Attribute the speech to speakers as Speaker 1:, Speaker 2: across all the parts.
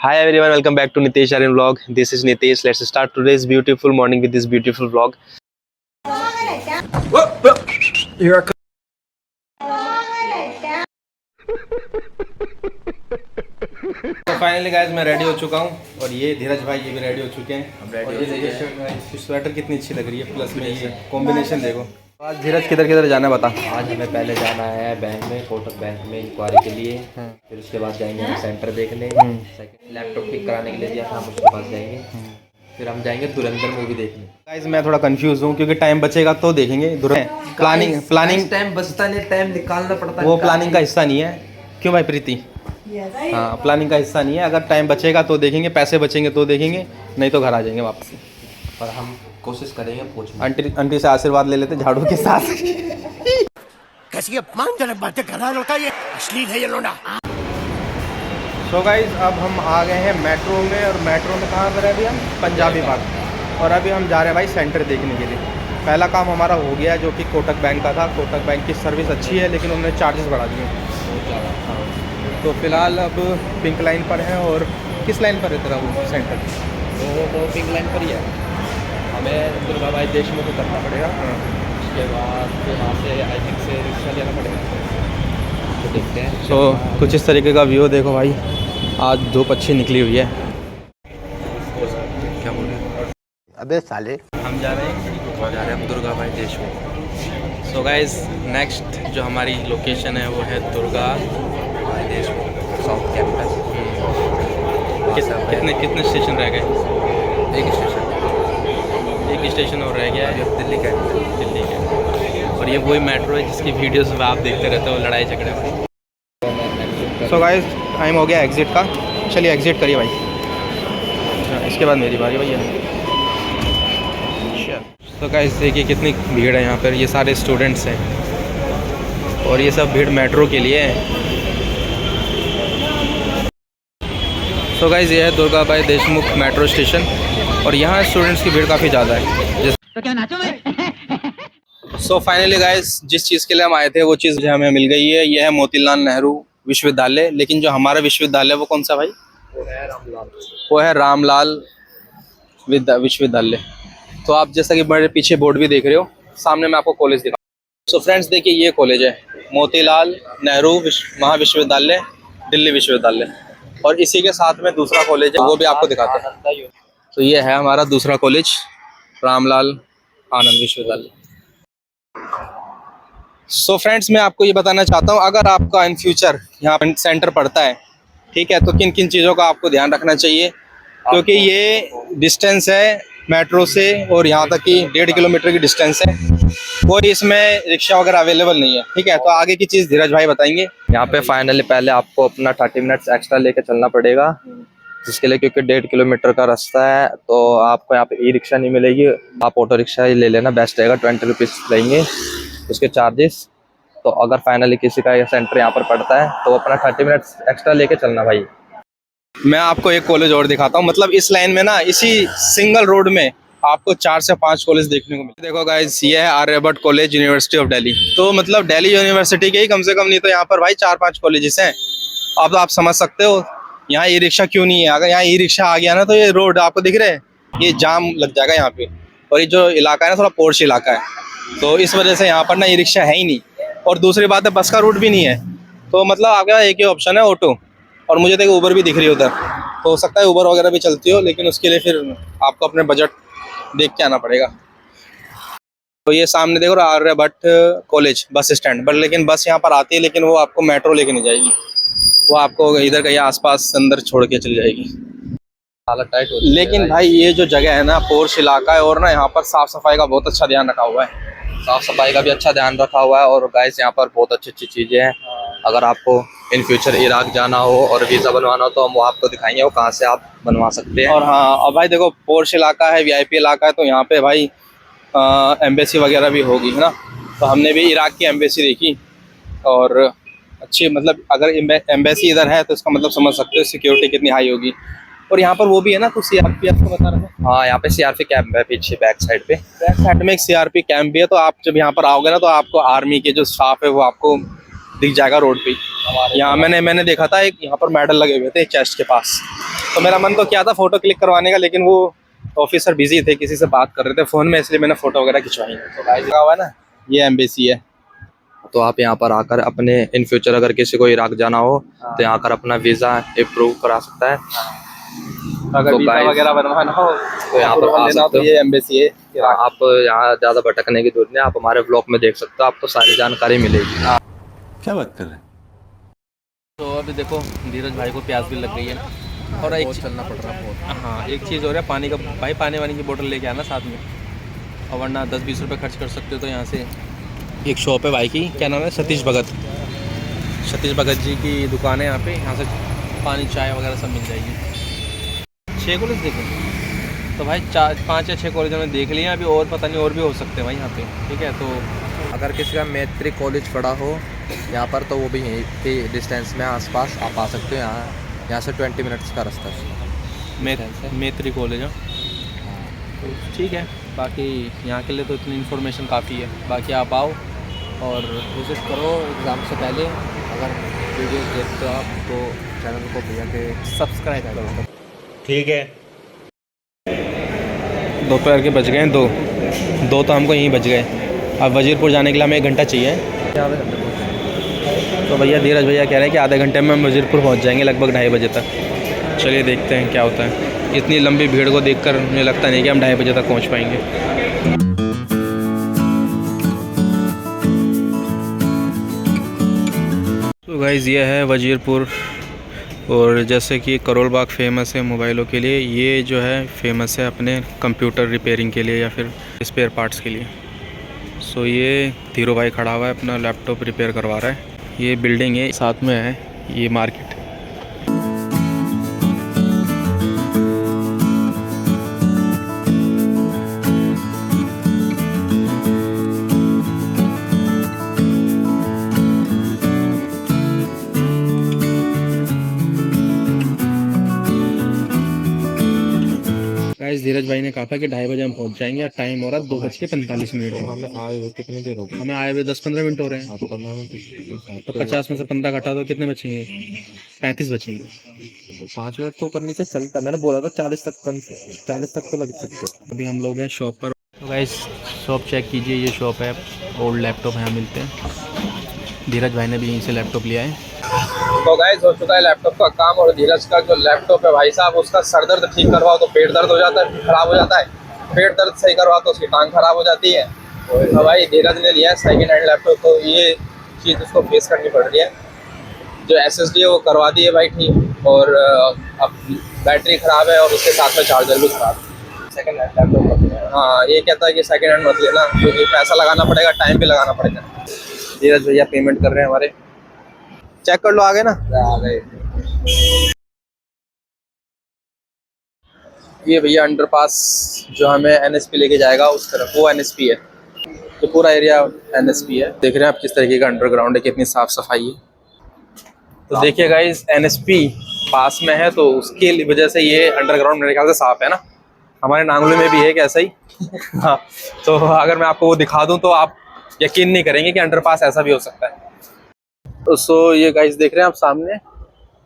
Speaker 1: Hi everyone, welcome back to Nitesh Aryan vlog. This is Nitesh. Let's start today's beautiful morning with this beautiful vlog. Here तो finally guys मैं ready हो चुका हूँ और ये धीरज भाई ये भी रेडी हो चुके हैं। हम रेडी हो चुके हैं। इसकी स्वेटर कितनी अच्छी लग रही है, प्लस में ये कॉम्बिनेशन देखो। आज धीरज किधर किधर जाना है बता।
Speaker 2: आज हमें पहले जाना है बैंक में, कोटक बैंक में इंक्वायरी के लिए। फिर उसके बाद जाएंगे हम सेंटर देखने। लैपटॉप ठीक कराने के लिए दिया था, हम उसके पास जाएंगे। फिर हम जाएंगे धुरंधर मूवी देखने।
Speaker 1: गाइस मैं थोड़ा कंफ्यूज हूँ क्योंकि टाइम बचेगा तो देखेंगे। प्लानिंग
Speaker 2: टाइम बचता नहीं, टाइम निकालना पड़ता है।
Speaker 1: वो प्लानिंग का हिस्सा नहीं है, क्यों भाई प्रीति? हाँ, प्लानिंग का हिस्सा नहीं है। अगर टाइम बचेगा तो देखेंगे, पैसे बचेंगे तो देखेंगे, नहीं तो घर आ जाएंगे वापस।
Speaker 2: पर हम कोशिश करेंगे पूछने।
Speaker 1: आंटी से आशीर्वाद ले लेते झाड़ू के साथ।
Speaker 3: कैसी अपमानजनक बातें कर रहा है लड़का, ये अश्लील है ये लोना।
Speaker 1: सो गाइस अब हम आ गए हैं मेट्रो में, और मेट्रो में कहाँ पर है अभी हम? पंजाबी बाग। और अभी हम जा रहे हैं भाई सेंटर देखने के लिए। पहला काम हमारा हो गया जो कि कोटक बैंक का था। कोटक बैंक की सर्विस अच्छी है लेकिन उन्होंने चार्जेस बढ़ा दिए बहुत ज़्यादा। तो फिलहाल अब पिंक लाइन पर है। और किस लाइन पर है तेरा वो सेंटर?
Speaker 2: वो पिंक लाइन पर ही है। हमें दुर्गा भाई देशमुख को करना पड़ेगा। उसके बाद फिर वहाँ से आई थिंक से रिक्शा लेना पड़ेगा। तो देखते हैं।
Speaker 1: तो कुछ इस तरीके का व्यू देखो भाई। आज धूप अच्छी निकली हुई है।
Speaker 2: क्या बोल रहे हैं?
Speaker 3: अबे साले,
Speaker 1: हम जा रहे हैं
Speaker 2: हम दुर्गा भाई देशमुख।
Speaker 1: सो गाइस नेक्स्ट जो हमारी लोकेशन है वो है दुर्गा
Speaker 2: भाई देशमुख साउथ कैंपस।
Speaker 1: कितने स्टेशन रह गए?
Speaker 2: एक
Speaker 1: स्टेशन और रह गया है,
Speaker 2: दिल्ली का।
Speaker 1: दिल्ली का। और ये वही मेट्रो है जिसकी वीडियोस में आप देखते रहते हो, लड़ाई झगड़े में। सो गाइस टाइम हो गया एग्ज़िट का। चलिए एग्ज़िट करिए भाई। अच्छा, इसके बाद मेरी बारी भैया। तो गाइस देखिए कितनी भीड़ है यहाँ पर। ये सारे स्टूडेंट्स हैं और ये सब भीड़ मेट्रो के लिए है। तो गाइस ये है दुर्गा भाई देशमुख मेट्रो स्टेशन और यहाँ स्टूडेंट्स की भीड़ काफ़ी ज़्यादा है।
Speaker 3: तो क्या नाचो मैं?
Speaker 1: सो फाइनली गाइस जिस चीज़ के लिए हम आए थे वो चीज़ हमें मिल गई है। यह है मोतीलाल नेहरू विश्वविद्यालय। लेकिन जो हमारा विश्वविद्यालय वो कौन सा भाई? वो है रामलाल विश्वविद्यालय। तो आप जैसा कि मेरे पीछे बोर्ड भी देख रहे हो, सामने मैं आपको कॉलेज दिखा। सो फ्रेंड्स देखिए ये कॉलेज है मोतीलाल नेहरू महाविश्वविद्यालय दिल्ली विश्वविद्यालय। और इसी के साथ में दूसरा कॉलेज है वो भी आपको दिखाते हैं। तो ये है हमारा दूसरा कॉलेज रामलाल आनंद विश्वविद्यालय। सो फ्रेंड्स मैं आपको ये बताना चाहता हूँ, अगर आपका इन फ्यूचर यहाँ पर सेंटर पड़ता है, ठीक है, तो किन किन चीज़ों का आपको ध्यान रखना चाहिए। क्योंकि ये डिस्टेंस है मेट्रो से और यहाँ तक की 1.5 किलोमीटर की डिस्टेंस है। कोई इसमें रिक्शा वगैरह अवेलेबल नहीं है, ठीक है। तो आगे की चीज़ धीरज भाई बताएंगे।
Speaker 2: यहाँ पे फाइनली पहले आपको अपना 30 मिनट्स एक्स्ट्रा लेके चलना पड़ेगा, जिसके लिए क्योंकि 1.5 किलोमीटर का रास्ता है तो आपको यहाँ पे ई रिक्शा नहीं मिलेगी। आप ऑटो रिक्शा ही ले लेना, बेस्ट रहेगा। 20 रुपीज़ लेंगे उसके चार्जेस। तो अगर फाइनली किसी का सेंटर यहाँ पर पड़ता है तो अपना 30 मिनट्स एक्स्ट्रा लेके चलना भाई।
Speaker 1: मैं आपको एक कॉलेज और दिखाता हूँ। मतलब इस लाइन में ना, इसी सिंगल रोड में आपको 4 से 5 कॉलेज देखने को मिले। देखो गाइस ये है Aryabhatta college university of Delhi. तो मतलब दिल्ली यूनिवर्सिटी के ही कम से कम नहीं तो यहाँ पर भाई 4-5 कॉलेजेस हैं। अब तो आप समझ सकते हो यहाँ ई रिक्शा क्यों नहीं है। अगर यहाँ ई रिक्शा आ गया ना तो ये रोड आपको दिख रहे हैं, ये जाम लग जाएगा यहाँ पे। और ये जो इलाका है ना थोड़ा पोर्श इलाका है, तो इस वजह से यहाँ पर ना ई रिक्शा है ही नहीं। और दूसरी बात है बस का रूट भी नहीं है। तो मतलब आपका एक ही ऑप्शन है ऑटो। और मुझे देखो ऊबर भी दिख रही है उधर, तो हो सकता है ऊबर वगैरह भी चलती हो, लेकिन उसके लिए फिर आपको अपने बजट देख के आना पड़ेगा। तो ये सामने देखो Aryabhatta college bus stand, but लेकिन बस यहाँ पर आती है लेकिन वो आपको मेट्रो लेके नहीं जाएगी, वो आपको इधर कहीं आसपास अंदर छोड़ के चली जाएगी।
Speaker 2: हालत टाइट होती है।
Speaker 1: लेकिन भाई ये जो जगह है ना पोर्श इलाका है, और ना यहाँ पर साफ सफाई का बहुत अच्छा ध्यान रखा हुआ है।
Speaker 2: साफ सफाई का भी अच्छा ध्यान रखा हुआ है। और गाइस यहाँ पर बहुत अच्छी अच्छी चीज़ें हैं। अगर आपको इन फ्यूचर इराक जाना हो और वीज़ा बनवाना हो तो हम वो आपको दिखाएंगे वो कहाँ से आप बनवा सकते हैं।
Speaker 1: और हाँ, और भाई देखो पोर्श इलाका है, वीआईपी इलाका है, तो यहाँ पे भाई एम्बेसी वगैरह भी होगी, है ना। तो हमने भी इराक की एम्बेसी देखी और अच्छी, मतलब अगर एम्बेसी इधर है तो इसका मतलब समझ सकते हो सिक्योरिटी कितनी हाई होगी। और यहाँ पर वो भी है ना, तो सीआरपीएफ को बता रहे थे।
Speaker 2: हाँ, यहाँ पे सीआरपी कैंप है पीछे बैक साइड पे।
Speaker 1: बैक साइड में एक सीआरपी कैंप भी है। तो आप जब यहाँ पर आओगे ना तो आपको आर्मी के जो स्टाफ है वो आपको दिख जाएगा रोड पे। यहाँ मैंने देखा था एक यहाँ पर मेडल लगे हुए थे चेस्ट के पास। तो मेरा मन तो क्या था फ़ोटो क्लिक करवाने का, लेकिन वो ऑफिसर बिजी थे, किसी से बात कर रहे थे फ़ोन में, इसलिए मैंने फ़ोटो वगैरह खिंचवाई। तो गाइस लगा हुआ है ना, ये एम्बेसी है।
Speaker 2: तो आप यहाँ पर आकर अपने इन फ्यूचर अगर किसी को इराक जाना हो तो यहाँ कर अपना वीज़ा अप्रूव करा सकता है।
Speaker 1: अगर
Speaker 2: तो
Speaker 1: वीज़ा
Speaker 2: guys,
Speaker 1: वगैरह बनवाना हो
Speaker 2: तो यहाँ पर आ
Speaker 1: लेना हो,
Speaker 2: सकते
Speaker 1: तो
Speaker 2: हो।
Speaker 1: ये एम्बेसी है।
Speaker 2: आप यहाँ ज़्यादा भटकने की जरूरत नहीं, आप हमारे ब्लॉग में देख सकते हो, आपको सारी जानकारी मिलेगी।
Speaker 3: क्या बात कर रहे हैं?
Speaker 1: तो अभी देखो धीरज भाई को प्यास भी लग गई है, और एक
Speaker 2: चलना पड़ रहा है।
Speaker 1: हाँ एक चीज़ हो रहा है, पानी का भाई, पानी वानी की बोतल लेके आना साथ में, और वरना 10-20 रुपये खर्च कर सकते हो। तो यहाँ से एक शॉप है भाई की, क्या नाम है, सतीश भगत जी की दुकान है यहाँ पे। यहाँ से पानी चाय वगैरह सब मिल जाएगी। 6 कॉलेज देखे तो भाई, 5 या 6 कॉलेज हमने देख लिए हैं अभी, और पता नहीं और भी हो सकते हैं भाई यहाँ पे। ठीक है, तो
Speaker 2: अगर किसी का मैत्री कॉलेज पड़ा हो यहाँ पर तो वो भी यहीं के डिस्टेंस में आसपास आप आ सकते हो। यहाँ से 20 मिनट्स का रास्ता है।
Speaker 1: मैत्री कॉलेज है, तो ठीक है। बाकी यहाँ के लिए तो इतनी इन्फॉर्मेशन काफ़ी है। बाकी आप आओ और
Speaker 2: विजिट करो एग्ज़ाम से पहले। अगर वीडियो देखते हो आप तो चैनल को भैया के
Speaker 1: सब्सक्राइब करो।
Speaker 3: ठीक है।
Speaker 1: दोपहर के बज गए हैं 2 तो हमको यहीं बज गए। अब वजीरपुर जाने के लिए हमें 1 घंटा चाहिए। तो भैया धीरज भैया कह रहे हैं कि आधे घंटे में हम वजीरपुर पहुंच जाएंगे, लगभग 2:30 बजे तक। चलिए देखते हैं क्या होता है। इतनी लंबी भीड़ को देखकर मुझे लगता नहीं कि हम 2:30 बजे तक पहुंच पाएंगे। तो गाइज़ ये है वजीरपुर, और जैसे कि करोल बाग फेमस है मोबाइलों के लिए, ये जो है फेमस है अपने कंप्यूटर रिपेयरिंग के लिए या फिर स्पेयर पार्ट्स के लिए। सो ये धीरू भाई खड़ा हुआ है, अपना लैपटॉप रिपेयर करवा रहा है। ये बिल्डिंग है, साथ में है ये मार्केट। गाइस धीरज भाई ने कहा था कि 2:30 बजे हम पहुंच जाएंगे, और टाइम हो रहा है 2:45
Speaker 2: हमें आए हुए कितनी देर हो गई?
Speaker 1: हमें आए हुए 10-15 मिनट हो रहे हैं। तो 50 में से 15 घटा दो, कितने बचेंगे? 35 बचेंगे।
Speaker 2: 5 मिनट तो ऊपर नीचे चलता, मैंने बोला था 40 तक तो लग सकते।
Speaker 1: अभी हम लोग हैं शॉप पर। तो गाइस शॉप चेक कीजिए, ये शॉप है, ओल्ड लैपटॉप यहाँ मिलते हैं। धीरज भाई ने भी यहीं से लैपटॉप लिया है। तो गाइस हो चुका है लैपटॉप का काम, और धीरज का जो लैपटॉप है भाई साहब, उसका सर दर्द ठीक करवाओ तो पेट दर्द हो जाता है, खराब हो जाता है। पेट दर्द सही करवाओ तो उसकी टांग खराब हो जाती है। तो भाई धीरज ने लिया है सेकेंड हैंड लैपटॉप, तो ये चीज़ उसको फेस करनी पड़ रही है। जो SSD है वो करवा दी है भाई ठीक, और अब बैटरी ख़राब है, और उसके साथ में चार्जर भी ख़राब है। सेकेंड हैंड लैपटॉप, हाँ ये कहता है कि सेकेंड हैंड मत लेना, क्योंकि पैसा लगाना पड़ेगा, टाइम भी लगाना पड़ेगा। धीरज भैया पेमेंट कर रहे हैं हमारे, चेक कर लो, आ गए ना? आ गए। ये भैया अंडरपास जो हमें NSP लेके जाएगा उस तरफ, वो NSP है। तो पूरा एरिया NSP है। देख रहे हैं आप किस तरीके का अंडरग्राउंड है, कितनी साफ सफाई है। तो देखिए गाइस NSP पास में है, तो उसकी वजह से ये अंडरग्राउंड मेरे ख्याल से साफ है ना। हमारे नांगलू में भी है कि ऐसा ही हाँ, तो अगर मैं आपको वो दिखा दूं तो आप यकीन नहीं करेंगे कि अंडरपास ऐसा भी हो सकता है। तो सो ये गाइस देख रहे हैं आप सामने,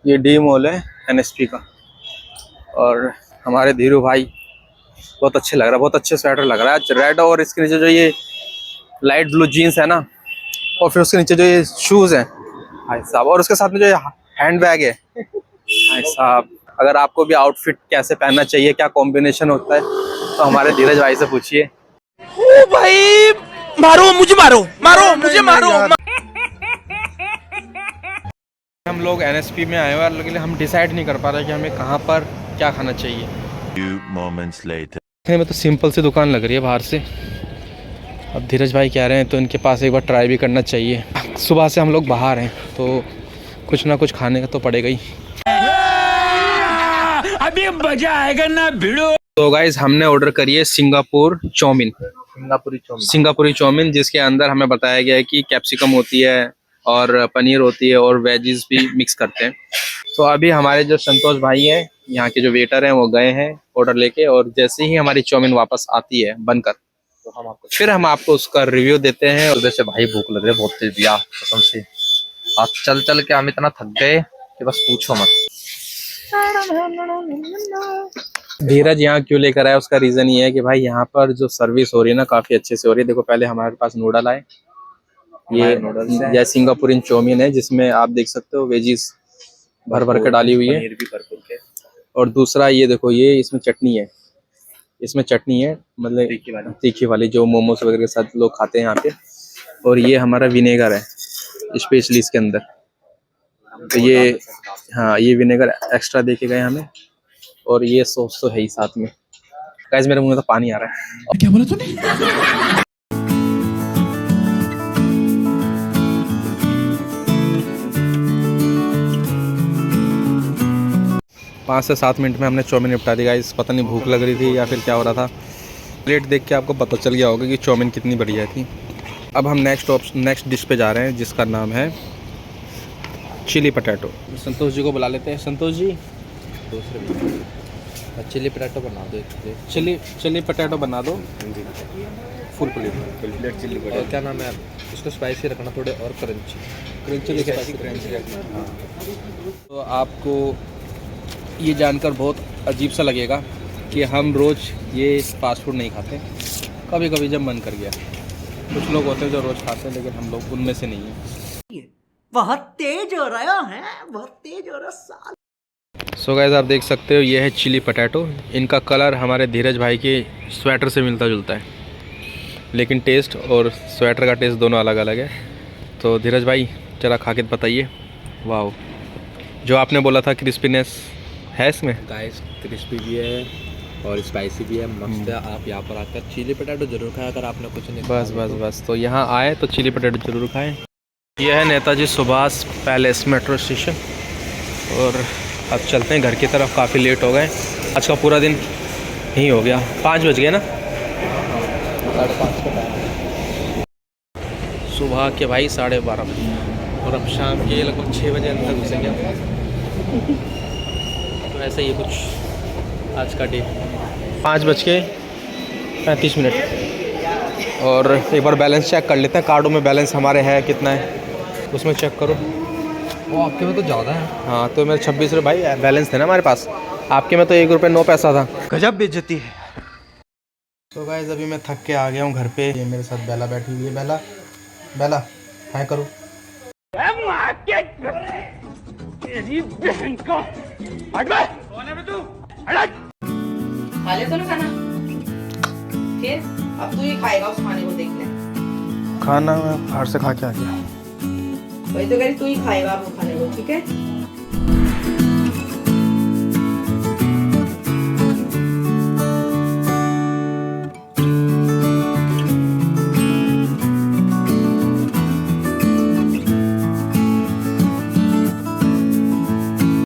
Speaker 1: ये डी मॉल है NSP का, और हमारे धीरू भाई बहुत अच्छे लग रहा है, बहुत अच्छे स्वेटर लग रहा है, रेड, और इसके नीचे जो ये लाइट ब्लू जीन्स है ना, और फिर उसके नीचे जो ये शूज हैं भाई साहब, और उसके साथ में जो हैंड बैग है भाई साहब। अगर आपको भी आउटफिट कैसे पहनना चाहिए, क्या कॉम्बिनेशन होता है, तो हमारे धीरज भाई से पूछिए।
Speaker 3: ओ भाई, मारो मुझे, मारो मुझे, मारो।
Speaker 1: हम लोग NSP में आए हुए हैं, लेकिन हम डिसाइड नहीं कर पा रहे कि हमें कहाँ पर क्या खाना चाहिए।
Speaker 4: Few moments later.
Speaker 1: देखने में तो सिंपल सी दुकान लग रही है बाहर से। अब धीरज भाई कह रहे हैं तो इनके पास एक बार ट्राई भी करना चाहिए। सुबह से हम लोग बाहर हैं, तो कुछ ना कुछ खाने का तो पड़ेगा ही।
Speaker 3: अभी मजा आएगा ना भिड़ो।
Speaker 1: तो गाइज हमने ऑर्डर करी है सिंगापुरी चाउमीन, जिसके अंदर हमें बताया गया है कि कैप्सिकम होती है और पनीर होती है और वेजीज भी मिक्स करते हैं। तो अभी हमारे जो संतोष भाई हैं, यहाँ के जो वेटर हैं, वो गए हैं ऑर्डर लेके, और जैसे ही हमारी चाउमीन वापस आती है बनकर, तो फिर हम आपको उसका रिव्यू देते हैं।
Speaker 2: और वैसे भाई भूख लग रही है बहुत तेज भैया, कसम से। आज चल चल के हम इतना थक गए कि बस पूछो मत।
Speaker 1: धीरज यहाँ क्यों लेकर आया, उसका रीजन ये है कि भाई यहाँ पर जो सर्विस हो रही है ना काफी अच्छे से हो रही है। देखो पहले हमारे पास नूडल आए, ये
Speaker 2: नूडल्स है,
Speaker 1: यह सिंगापुरियन चौमिन है जिसमें आप देख सकते हो वेजीज भर भर के डाली हुई है।
Speaker 2: पनीर भी भरपूर के,
Speaker 1: और दूसरा ये देखो ये इसमें चटनी है, इसमें चटनी है मतलब तीखी वाली जो मोमोज वगैरह के साथ लोग खाते हैं यहाँ पे। और ये हमारा विनेगर है स्पेशली इसके अंदर, तो ये हाँ ये विनेगर एक्स्ट्रा दे के गए हमें। और ये सॉस तो है ही साथ में। गाइस मेरे मुंह में तो पानी आ रहा है।
Speaker 3: क्या बोला तूने?
Speaker 1: 5 से 7 मिनट में हमने चाउमीन निपटा दी गाइस। पता नहीं भूख लग रही थी या फिर क्या हो रहा था। प्लेट देख के आपको पता चल गया होगा कि चाउमीन कितनी बढ़िया थी। अब हम नेक्स्ट डिश पे जा रहे हैं जिसका नाम है चिली पटैटो। संतोष जी को बुला लेते हैं। संतोष जी
Speaker 2: चिली पटाटो बना दो,
Speaker 1: चिली पटैटो बना दो फुल प्लेट चिली
Speaker 2: और क्या नाम है इसको स्पाइसी रखना, थोड़े और क्रंची
Speaker 1: हाँ। तो आपको ये जानकर बहुत अजीब सा लगेगा कि हम रोज़ ये फास्ट फूड नहीं खाते, कभी कभी जब मन कर गया। कुछ लोग होते हैं जो रोज़ खाते हैं लेकिन हम लोग उनमें से नहीं हैं।
Speaker 3: बहुत तेज हो रहा है, बहुत तेज हो रहा है।
Speaker 1: सो गाइस आप देख सकते हो ये है चिली पटैटो। इनका कलर हमारे धीरज भाई के स्वेटर से मिलता जुलता है, लेकिन टेस्ट और स्वेटर का टेस्ट दोनों अलग अलग है। तो धीरज भाई जरा खा के बताइए। वाह, जो आपने बोला था क्रिस्पीनेस है इसमें।
Speaker 2: गाइस क्रिस्पी भी है और स्पाइसी भी है, मस्त है। आप यहाँ पर आकर चिली पटाटो जरूर खाएं अगर आपने कुछ नहीं खाया
Speaker 1: बस तो यहाँ आए तो चिली पटेटो जरूर खाएं। यह है Netaji Subhash palace metro station और अब चलते हैं घर की तरफ। काफ़ी लेट हो गए, आज का पूरा दिन यहीं हो गया। 5 बज गए ना,
Speaker 2: 5:30 का टाइम,
Speaker 1: सुबह के भाई 12:30 और अब शाम के लगभग 6 बजे अंदर घुसेंगे। तो ऐसा ही है कुछ आज का डे। 5:35 और एक बार बैलेंस चेक कर लेते हैं। कार्डों में बैलेंस हमारे है कितना है उसमें चेक करो।
Speaker 2: वो आपके में तो ज़्यादा है।
Speaker 1: हाँ तो मेरे 26 रुपये भाई बैलेंस थे ना हमारे पास, आपके में तो 1 रुपये 9 पैसा था।
Speaker 3: गजब बेइज्जती है।
Speaker 1: तो गाइस अभी मैं थक के आ गया हूँ घर पे। ये मेरे साथ बेला बैठी हुई है। बेला हाय करो।
Speaker 5: खा ले तो ना खाना, फिर अब तू ही खाएगा उस खाने को, देख ले।
Speaker 1: खाना मैं बाहर से खा के आ गया।
Speaker 5: वही तो कह रही, तू ही खाएगा वो खाने को, ठीक है।